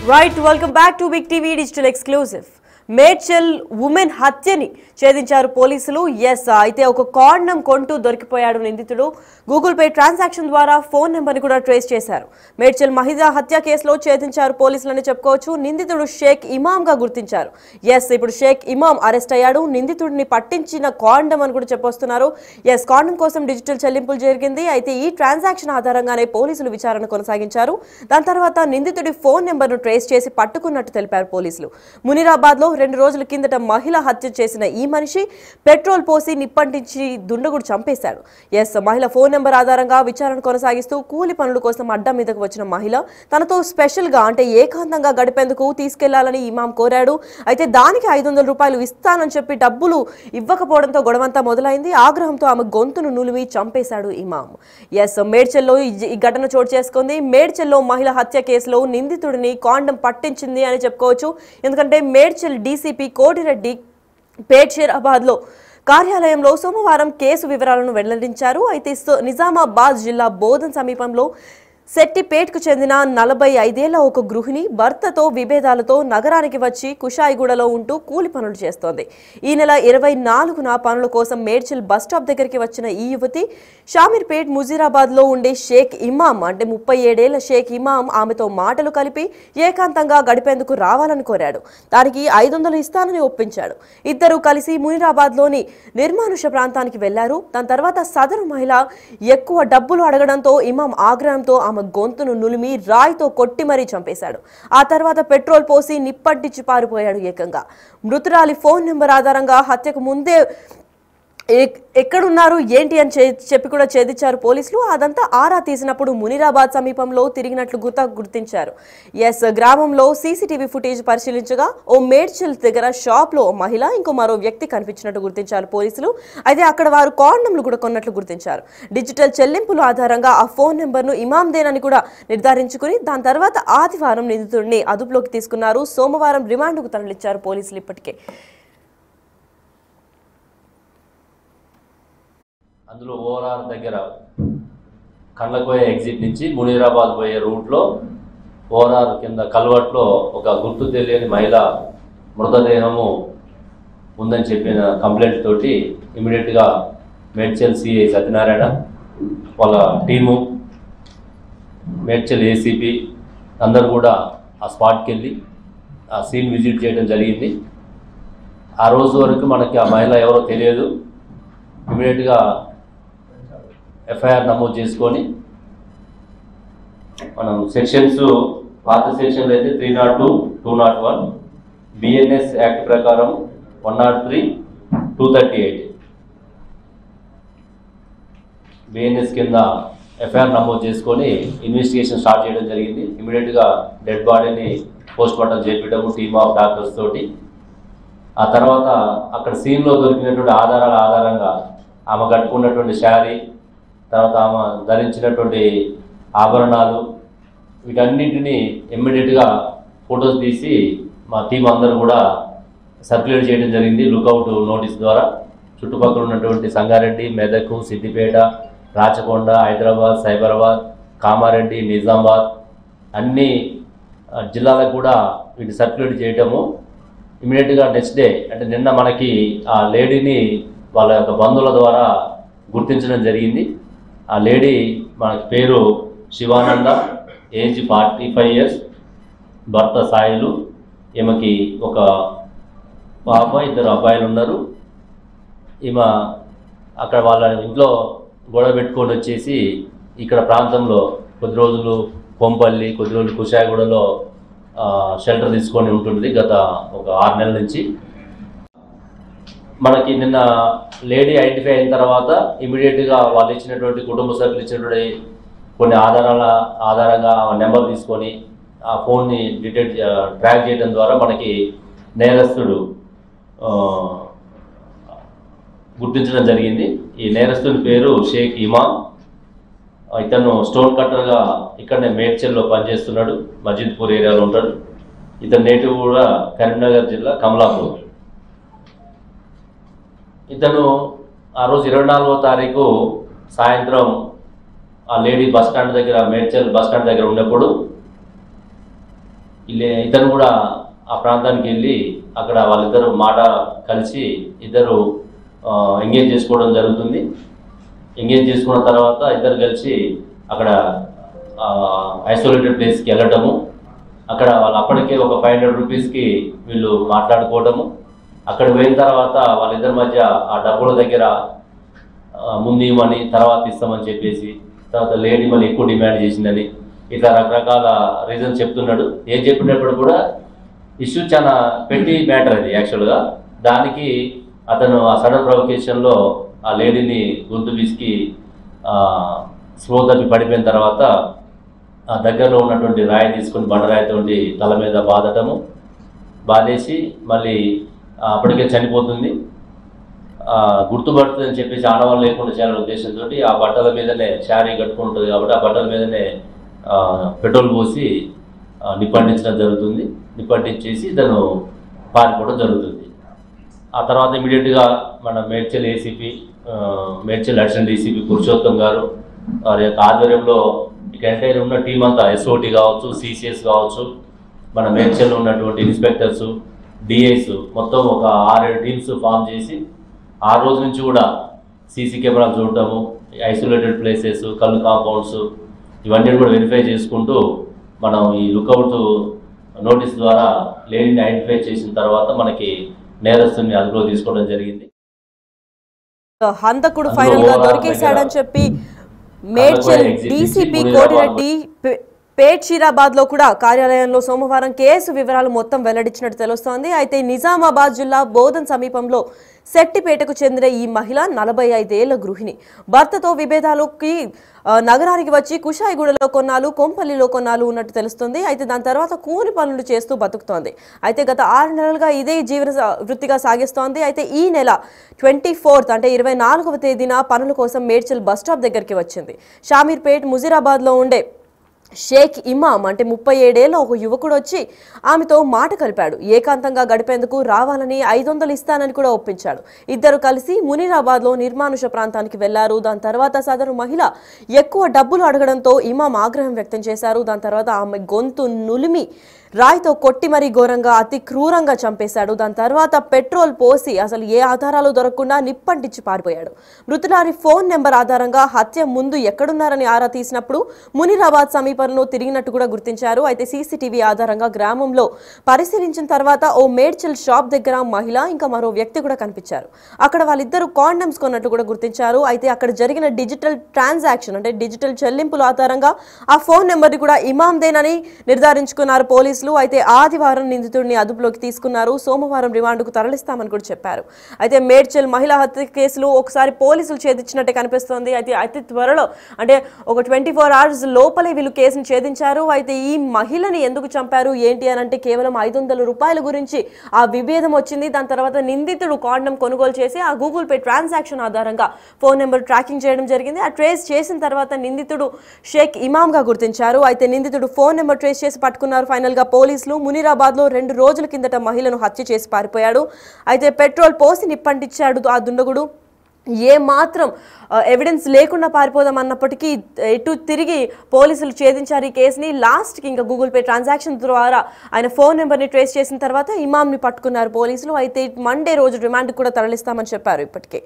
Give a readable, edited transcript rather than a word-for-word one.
Right, welcome back to Big TV Digital Exclusive. Medchal women హత్యని ఛేదించారు పోలీసులు. అయితే ఒక కాండం కొంటూ దొరికిపోయాడు నిందితుడు. గూగుల్ పే ట్రాన్సాక్షన్ ద్వారా ఫోన్ నెంబర్ని కూడా ట్రేస్ చేశారు. మేడ్చల్ మహిళా హత్య కేసులో ఛేదించారు పోలీసులని చెప్పుకోవచ్చు. నిందితుడు షేక్ ఇమామ్గా గుర్తించారు. ఇప్పుడు షేక్ ఇమామ్ అరెస్ట్ అయ్యాడు. నిందితుడిని పట్టించిన కాండం అని కూడా చెప్పొస్తున్నారు. కాండం కోసం డిజిటల్ చెల్లింపులు జరిగింది. అయితే ఈ ట్రాన్సాక్షన్ ఆధారంగానే పోలీసులు విచారణ కొనసాగించారు. దాని తర్వాత నిందితుడి ఫోన్ నెంబర్ను ట్రేస్ చేసి పట్టుకున్నట్టు తెలిపారు పోలీసులు. మునిరాబాద్ లో 2 రోజుల కిందట మహిళ హత్య చేసిన ఈ మనిషి పెట్రోల్ పోసి నిప్పంటించి దుండగుడు చంపేశాడు. మహిళ ఫోన్ నెంబర్ ఆధారంగా విచారణ కొనసాగిస్తూ కూలి పనుల కోసం అడ్డం మీదకు వచ్చిన మహిళ తనతో స్పెషల్ గా అంటే ఏకాంతంగా గడిపేందుకు తీసుకెళ్లాలని ఇమాం కోరాడు. అయితే దానికి 500 రూపాయలు ఇస్తానని చెప్పి డబ్బులు ఇవ్వకపోవడంతో గొడవంతా మొదలైంది. ఆగ్రహంతో ఆమె గొంతును నులిమి చంపేశాడు ఇమాం. మేడ్చల్లో ఈ ఘటన చోటు చేసుకుంది. మేడ్చల్లో మహిళ హత్య కేసులో నిందితుడిని కాండం పట్టించింది అని చెప్పుకోవచ్చు. ఎందుకంటే మేడ్చల్ డీసీపీ కోటిరెడ్డి పేట్షేరాబాద్ లో కార్యాలయంలో సోమవారం కేసు వివరాలను వెల్లడించారు. అయితే నిజామాబాద్ జిల్లా బోధన్ సమీపంలో సెట్టిపేట్కు చెందిన 45 ఏళ్ల ఒక గృహిణి భర్తతో విభేదాలతో నగరానికి వచ్చి కుషాయిగూడలో ఉంటూ కూలి పనులు చేస్తోంది. ఈ నెల 24న పనుల కోసం మేడ్చల్ బస్టాప్ దగ్గరికి వచ్చిన ఈ యువతి షామీర్పేట్ ముజీరాబాద్ లో ఉండే షేక్ ఇమాం అంటే 37 ఏళ్ల షేక్ ఇమాం ఆమెతో మాటలు కలిపి ఏకాంతంగా గడిపేందుకు రావాలని కోరాడు. దానికి 500 ఇస్తానని ఒప్పించాడు. ఇద్దరు కలిసి మునిరాబాద్ లోని నిర్మానుష ప్రాంతానికి వెళ్లారు. దాని తర్వాత సదరు మహిళ ఎక్కువ డబ్బులు అడగడంతో ఇమాం ఆగ్రహంతో ఆమె గొంతును నులిమి రాయితో కొట్టి మరీ చంపేశాడు. ఆ తర్వాత పెట్రోల్ పోసి నిప్పంటించి పారిపోయాడు. ఏకంగా మృతురాలి ఫోన్ నెంబర్ ఆధారంగా హత్యకు ముందే ఎక్కడున్నారు ఏంటి అని చెప్పి కూడా ఛేదించారు పోలీసులు. అదంతా ఆరా తీసినప్పుడు మునిరాబాద్ సమీపంలో తిరిగినట్లు గుర్తించారు. గ్రామంలో సీసీటీవీ ఫుటేజ్ పరిశీలించగా ఓ మేడ్చల్ దగ్గర షాప్ లో మహిళ ఇంకో మరో వ్యక్తి కనిపించినట్టు గుర్తించారు పోలీసులు. అయితే అక్కడ వారు కాండంలు కూడా కొన్నట్లు గుర్తించారు. డిజిటల్ చెల్లింపుల ఆధారంగా ఆ ఫోన్ నెంబర్ను ఇమాందేనని కూడా నిర్ధారించుకుని దాని తర్వాత ఆదివారం నిందితుడిని అదుపులోకి తీసుకున్నారు. సోమవారం రిమాండ్కు తరలించారు పోలీసులు. ఇప్పటికే అందులో ఓఆర్ఆర్ దగ్గర కండ్లకోయ ఎగ్జిట్ నుంచి మునీరాబాద్ పోయే రూట్లో ఓఆర్ఆర్ కింద కల్వర్ట్లో ఒక గుర్తు తెలియని మహిళ మృతదేహము ఉందని చెప్పిన కంప్లైంట్ తోటి ఇమీడియట్గా మేడ్చల్ సిఐ సత్యనారాయణ వాళ్ళ టీము మేడ్చల్ ఏసీపీ అందరూ కూడా ఆ స్పాట్కి వెళ్ళి ఆ సీన్ విజిట్ చేయడం జరిగింది. ఆ రోజు వరకు మనకి ఆ మహిళ ఎవరో తెలియదు. ఇమీడియట్గా ఎఫ్ఐఆర్ నమోదు చేసుకొని మనం సెక్షన్స్ పాత సెక్షన్లు అయితే 302, 201 బిఎన్ఎస్ యాక్ట్ ప్రకారం 103, 238 బిఎన్ఎస్ కింద ఎఫ్ఐఆర్ నమోదు చేసుకొని ఇన్వెస్టిగేషన్ స్టార్ట్ చేయడం జరిగింది. ఇమీడియట్గా డెడ్ బాడీని పోస్ట్ మార్టం చేపించడము టీమ్ ఆఫ్ డాక్టర్స్ తోటి. ఆ తర్వాత అక్కడ సీన్లో దొరికినటువంటి ఆధారాల ఆధారంగా ఆమె కట్టుకున్నటువంటి శారీ, తర్వాత ఆమె ధరించినటువంటి ఆభరణాలు, వీటన్నింటినీ ఇమ్మీడియట్గా ఫొటోస్ తీసి మా టీం అందరూ కూడా సర్క్యులేట్ చేయడం జరిగింది లుకౌట్ నోటీస్ ద్వారా. చుట్టుపక్కల ఉన్నటువంటి సంగారెడ్డి, మెదక్, సిద్దిపేట, రాచకొండ, హైదరాబాద్, సైబరాబాద్, కామారెడ్డి, నిజామాబాద్ అన్ని జిల్లాలకు కూడా వీటి సర్క్యులేట్ చేయటము. ఇమీడియట్గా నెక్స్ట్ డే అంటే నిన్న మనకి ఆ లేడీని వాళ్ళ యొక్క బంధువుల ద్వారా గుర్తించడం జరిగింది. ఆ లేడీ మనకి పేరు శివానంద, ఏజ్ 45 ఇయర్స్, భర్త సాయిలు. ఈమెకి ఒక పాప, 2 అబ్బాయిలు ఉన్నారు. ఈమె అక్కడ వాళ్ళ ఇంట్లో గొడవ పెట్టుకొని వచ్చేసి ఇక్కడ ప్రాంతంలో కొద్ది రోజులు కొంపల్లి, కొద్ది రోజులు కుషాయిగూడలో షెల్టర్ తీసుకొని ఉంటుంది గత ఒక 6 నెలల నుంచి. మనకి నిన్న లేడీ ఐడెంటిఫై అయిన తర్వాత ఇమీడియట్గా వాళ్ళు ఇచ్చినటువంటి కుటుంబ సభ్యులు ఇచ్చినటువంటి కొన్ని ఆధారంగా నెంబర్ తీసుకొని ఆ ఫోన్ని ట్రాక్ చేయడం ద్వారా మనకి నేరస్తుడు గుర్తించడం జరిగింది. ఈ నేరస్తుడి పేరు షేక్ ఇమాం. ఇతను స్టోన్ కట్టర్గా ఇక్కడనే మేడ్చల్లో పనిచేస్తున్నాడు. మజీద్పూర్ ఏరియాలో ఉంటాడు. ఇతని నేటివ్ కూడా కరీంనగర్ జిల్లా కమలాపూర్. ఇతను ఆ రోజు 24వ తారీఖు సాయంత్రం ఆ లేడీ బస్టాండ్ దగ్గర, మేడ్చల్ బస్టాండ్ దగ్గర ఉన్నప్పుడు ఇతను కూడా ఆ ప్రాంతానికి వెళ్ళి అక్కడ వాళ్ళిద్దరు మాట కలిసి ఇద్దరు ఎంగేజ్ చేసుకోవడం జరుగుతుంది. ఎంగేజ్ చేసుకున్న తర్వాత ఇద్దరు కలిసి అక్కడ ఐసోలేటెడ్ ప్లేస్కి వెళ్ళటము, అక్కడ వాళ్ళు అప్పటికే ఒక 500 రూపీస్కి వీళ్ళు మాట్లాడుకోవడము. అక్కడ పోయిన తర్వాత వాళ్ళిద్దరి మధ్య ఆ డబ్బుల దగ్గర ముందు ఇవ్వమని తర్వాత ఇస్తామని చెప్పేసి, తర్వాత లేడీ మళ్ళీ ఎక్కువ డిమాండ్ చేసిందని ఇట్లా రకరకాల రీజన్స్ చెప్తున్నాడు. ఏం చెప్పినప్పుడు కూడా ఇష్యూ చాలా పెట్టి మ్యాటర్ అది యాక్చువల్గా. దానికి అతను ఆ సడన్ ప్రొవకేషన్లో ఆ లేడీని గొంతు పిసికి స్లో తప్పి పడిపోయిన తర్వాత ఆ దగ్గరలో ఉన్నటువంటి రాయి తీసుకుని బండరాయితోటి తల మీద బాధేసి మళ్ళీ అప్పటికే చనిపోతుంది. గుర్తుపడుతుందని చెప్పేసి ఆడవాళ్ళు లేకుండా చేయాలనే ఉద్దేశంతో ఆ బట్టల మీదనే శారీ కట్టుకుంటుంది కాబట్టి ఆ బట్టల మీదనే పెట్రోల్ పోసి నిప్పంటించడం జరుగుతుంది. నిప్పంటించేసి తను పారిపోవడం జరుగుతుంది. ఆ తర్వాత ఇమీడియట్గా మన Medchal ACP, Medchal additional DCP Purushottam గారు వారి యొక్క ఆధ్వర్యంలో ఇక ఎంటైర్ ఉన్న టీం అంతా ఎస్ఓటీ కావచ్చు, సిసిఎస్ కావచ్చు, మన మేడ్చల్లో ఉన్నటువంటి ఇన్స్పెక్టర్స్, డిఐస్ మొత్తం ఒక 6-7 టీమ్స్ ఫామ్ చేసి ఆ రోజు నుంచి కూడా సీసీ కెమెరాలు చూడటము, ఐసోలేటెడ్ ప్లేసెస్, కళ్ళు కాంపౌండ్స్ ఇవన్నీ కూడా వెరిఫై చేసుకుంటూ మనం ఈ లుకౌట్ నోటీస్ ద్వారా లేడీని ఐడెంటిఫై చేసిన తర్వాత మనకి నేరస్తుని అదుపులో తీసుకోవడం జరిగింది. హంతకుడు ఫైనల్ గా దొరికేశాడని చెప్పి మేడ్చల్ డీసీపీ కోటిరెడ్డి పేట్షీరాబాద్ లో కూడా కార్యాలయంలో సోమవారం కేసు వివరాలు మొత్తం వెల్లడించినట్టు తెలుస్తోంది. అయితే నిజామాబాద్ జిల్లా బోధన్ సమీపంలో సెట్టిపేటకు చెందిన ఈ మహిళ 45 ఏళ్ల గృహిణి. భర్తతో విభేదాలకి నగరానికి వచ్చి కుషాయిగూడలో కొన్నాళ్ళు, కొంపల్లిలో కొన్నాళ్ళు ఉన్నట్టు తెలుస్తుంది. అయితే దాని తర్వాత కూలి పనులు చేస్తూ బతుకుతోంది. అయితే గత 6 నెలలుగా ఇదే జీవన వృత్తిగా సాగిస్తోంది. అయితే ఈ నెల 24th అంటే 24వ తేదీన పనుల కోసం మేడ్చల్ బస్టాప్ దగ్గరికి వచ్చింది. షామీర్పేట్ ముజీరాబాద్లో ఉండే షేక్ ఇమాం అంటే 37 ఏళ్ల ఒక యువకుడు వచ్చి ఆమెతో మాట కలిపాడు. ఏకాంతంగా గడిపేందుకు రావాలని 500 ఇస్తానని కూడా ఒప్పించాడు. ఇద్దరు కలిసి మునీరాబాద్లో నిర్మానుష ప్రాంతానికి వెళ్లారు. దాని తర్వాత సదరు మహిళ ఎక్కువ డబ్బులు అడగడంతో ఇమాం ఆగ్రహం వ్యక్తం చేశారు. దాని తర్వాత ఆమె గొంతు నులిమి రాయితో కొట్టి మరీ ఘోరంగా అతి క్రూరంగా చంపేశాడు. దాని తర్వాత పెట్రోల్ పోసి అసలు ఏ ఆధారాలు దొరకకుండా నిప్పంటించి పారిపోయాడు. మృతురాలి ఫోన్ నెంబర్ ఆధారంగా హత్య ముందు ఎక్కడున్నారని ఆరా తీసినప్పుడు మునీరాబాద్ సమీపంలో తిరిగినట్టు కూడా గుర్తించారు. అయితే సీసీటీవీ ఆధారంగా గ్రామంలో పరిశీలించిన తర్వాత ఓ మేడ్చల్ షాప్ దగ్గర మహిళ ఇంకా మరో వ్యక్తి కూడా కనిపించారు. అక్కడ వాళ్ళిద్దరూ కాండమ్స్ కొన్నట్టు కూడా గుర్తించారు. అయితే అక్కడ జరిగిన డిజిటల్ ట్రాన్సాక్షన్ అంటే డిజిటల్ చెల్లింపుల ఆధారంగా ఆ ఫోన్ నెంబర్ని కూడా ఇమాందేనని నిర్ధారించుకున్నారు పోలీసులు. అయితే ఆదివారం నిందితుడిని అదుపులోకి తీసుకున్నారు. సోమవారం రిమాండ్కు తరలిస్తామని కూడా చెప్పారు. అయితే మేడ్చల్ మహిళా హత్య కేసులు ఒకసారి పోలీసులు ఛేదించినట్టే కనిపిస్తోంది. అయితే అతి త్వరలో అంటే ఒక 24 hours లోపలే వీళ్ళు కేసును ఛేదించారు. అయితే ఈ మహిళని ఎందుకు చంపారు ఏంటి అని అంటే కేవలం 500 రూపాయల గురించి ఆ విభేదం వచ్చింది. దాని తర్వాత నిందితుడు కాండం కొనుగోలు చేసి ఆ గూగుల్ పే ట్రాన్సాక్షన్ ఆధారంగా ఫోన్ నెంబర్ ట్రాకింగ్ చేయడం జరిగింది. ఆ ట్రేస్ చేసిన తర్వాత నిందితుడు షేక్ ఇమాంగా గుర్తించారు. అయితే నిందితుడు ఫోన్ నెంబర్ ట్రేస్ చేసి పట్టుకున్నారు. ఫైనల్ గా పోలీసులు మునీరాబాద్లో 2 రోజుల కిందట మహిళను హత్య చేసి పారిపోయాడు. అయితే పెట్రోల్ పోసి నిప్పంటించాడు ఆ దుండగుడు. ఏ మాత్రం ఎవిడెన్స్ లేకుండా పారిపోదాం అన్నప్పటికీ ఎటు తిరిగి పోలీసులు ఛేదించారు ఈ కేసుని. లాస్ట్కి ఇంకా గూగుల్ పే ట్రాన్సాక్షన్ ద్వారా ఆయన ఫోన్ నెంబర్ని ట్రేస్ చేసిన తర్వాత ఇమాంని పట్టుకున్నారు పోలీసులు. అయితే మండే రోజు రిమాండ్కి కూడా తరలిస్తామని చెప్పారు ఇప్పటికే.